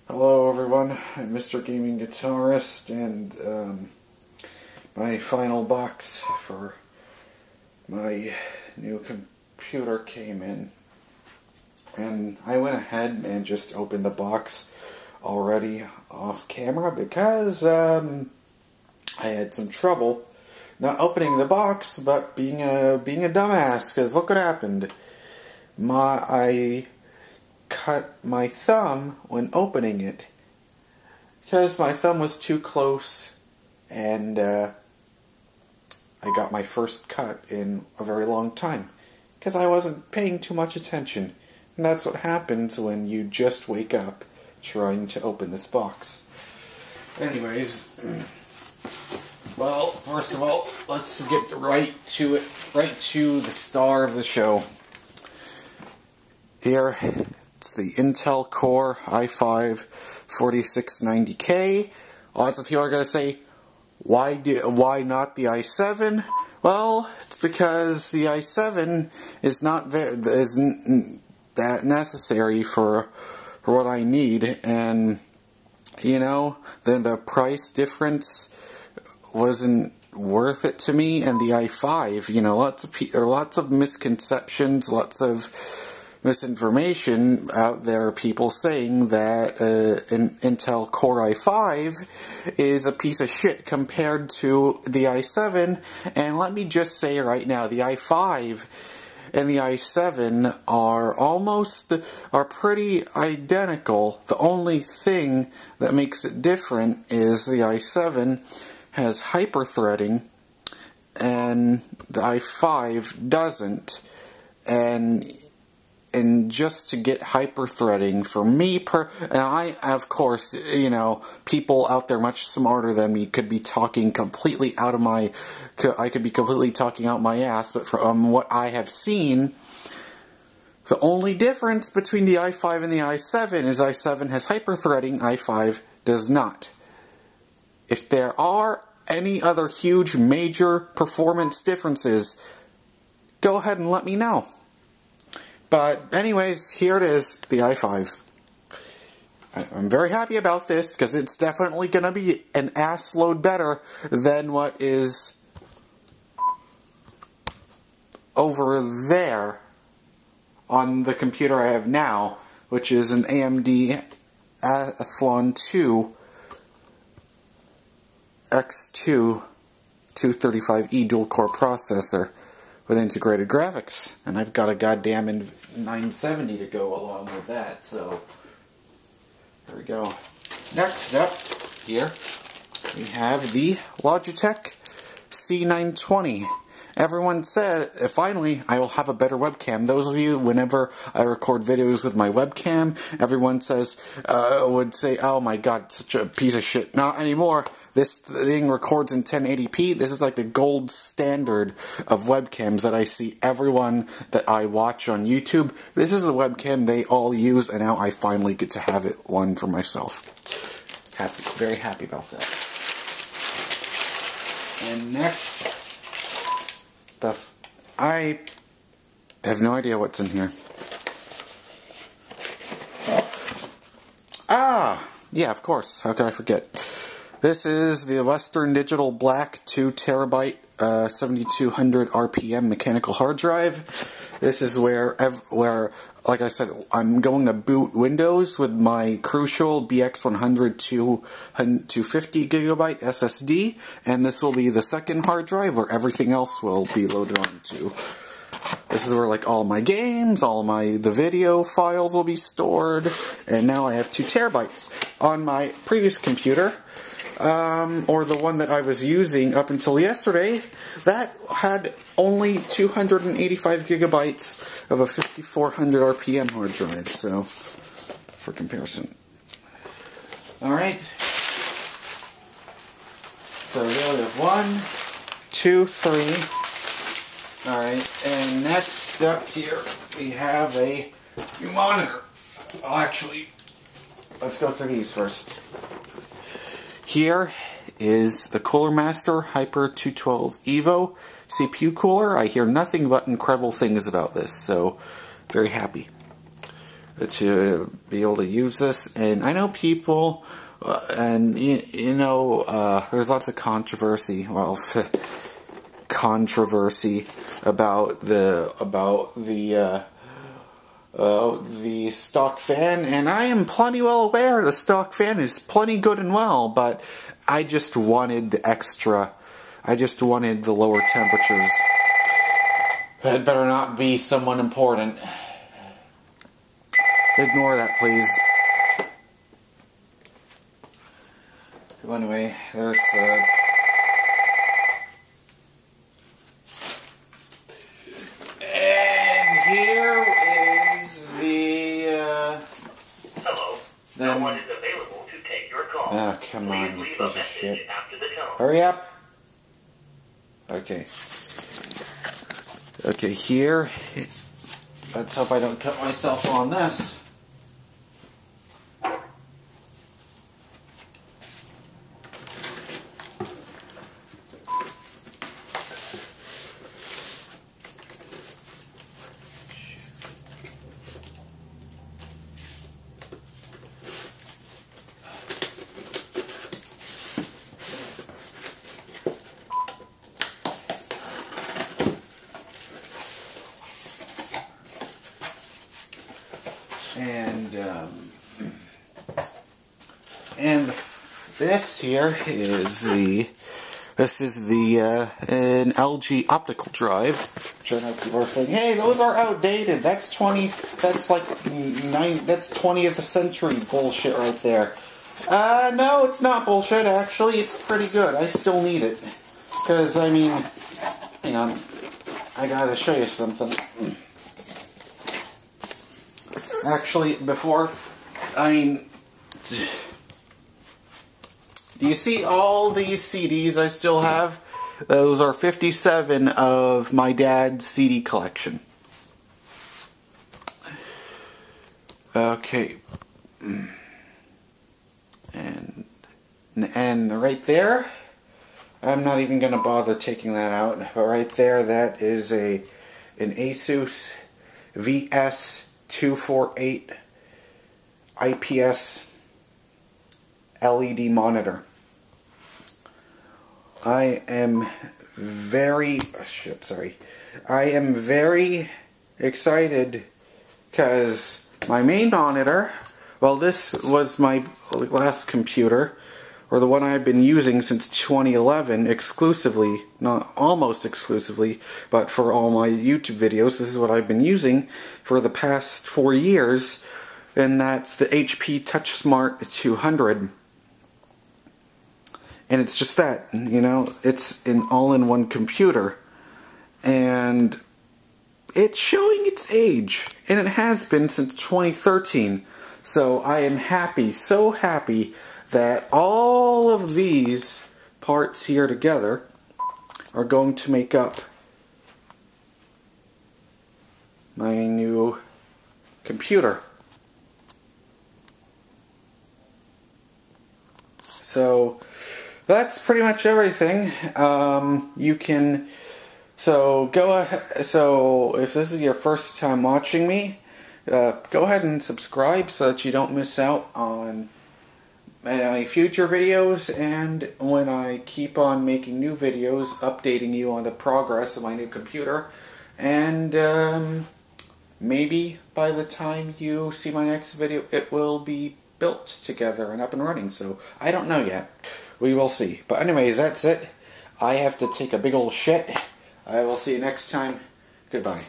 Hello everyone, I'm MrGamingGuitarist, and my final box for my new computer came in. And I went ahead and just opened the box already off camera because I had some trouble not opening the box, but being a dumbass, because look what happened. I cut my thumb when opening it because my thumb was too close, and I got my first cut in a very long time because I wasn't paying too much attention. And that's what happens when you just wake up trying to open this box. Anyways, well, first of all, let's get right to it, right to the star of the show. Here, it's the Intel Core i5 4690K. Lots of people are going to say, why not the i7? Well, it's because the i7 isn't that necessary for what I need, and you know, then the price difference wasn't worth it to me. And the i5, you know, lots of misconceptions, lots of misinformation out there, people saying that an Intel Core i5 is a piece of shit compared to the i7, and let me just say right now, the i5 and the i7 are pretty identical. The only thing that makes it different is the i7 has hyper-threading and the i5 doesn't. And just to get hyper-threading, for me, and I, of course, you know, people out there much smarter than me could be talking completely out of my, I could be completely talking out my ass, but from what I have seen, the only difference between the i5 and the i7 is i7 has hyper-threading, i5 does not. If there are any other huge major performance differences, go ahead and let me know. But anyways, here it is, the i5. I'm very happy about this because it's definitely going to be an ass load better than what is over there on the computer I have now, which is an AMD Athlon 2 X2 235E dual-core processor with integrated graphics, and I've got a goddamn 970 to go along with that, so there we go. Next up here we have the Logitech C920. Everyone said, finally, I will have a better webcam. Those of you, whenever I record videos with my webcam, everyone says, would say, oh my god, such a piece of shit. Not anymore. This thing records in 1080p. This is like the gold standard of webcams that I see everyone that I watch on YouTube. This is the webcam they all use, and now I finally get to have one for myself. Very happy about that. And next, I have no idea what's in here. Ah! Yeah, of course. How could I forget? This is the Western Digital Black 2TB 7200 RPM mechanical hard drive. This is where, like I said, I'm going to boot Windows with my Crucial BX100 250 GB SSD, and this will be the second hard drive where everything else will be loaded onto. This is where like all my games, the video files will be stored, and now I have 2 TB. On my previous computer, or the one that I was using up until yesterday, that had only 285 gigabytes of a 5400 RPM hard drive, so for comparison. Alright, so we have 1, 2, 3. Alright, and next up here we have a new monitor. Well, actually, let's go through these first. Here is the Cooler Master Hyper 212 Evo CPU cooler. I hear nothing but incredible things about this, so very happy. to be able to use this. And I know people, and you know, there's lots of controversy. Well, controversy about the stock fan, and I am plenty well aware the stock fan is plenty good and well, but I just wanted the extra. I just wanted the lower temperatures. That better not be someone important. Ignore that, please. So anyway, there's the... And here is the... Hello. No one is available to take your call. Oh, come on, you Please leave piece a of message shit. after the tone. Hurry up! Okay. Okay, here. Let's hope I don't cut myself on this. And this here is the an LG optical drive. Which I know people are saying, hey, those are outdated. That's that's 20th century bullshit right there. No, it's not bullshit. Actually, it's pretty good. I still need it. Because, I mean, hang on. I gotta show you something. Actually, before, I mean, do you see all these CDs I still have? Those are 57 of my dad's CD collection. Okay. And right there, I'm not even going to bother taking that out, but right there, that is an Asus VS248 IPS LED monitor. I am very excited because my main monitor, well, this was my last computer, or the one I've been using since 2011 exclusively, not almost exclusively, but for all my YouTube videos. This is what I've been using for the past 4 years, and that's the HP TouchSmart 200. And it's just that, you know, it's an all-in-one computer. And it's showing its age. And it has been since 2013. So I am happy, so happy, that all of these parts here together are going to make up my new computer. So that's pretty much everything. You can, so go ahead, so if this is your first time watching me, go ahead and subscribe so that you don't miss out on my future videos, and when I keep on making new videos, updating you on the progress of my new computer. And maybe by the time you see my next video, it will be built together and up and running. So I don't know yet. We will see. But anyways, that's it. I have to take a big old shit. I will see you next time. Goodbye.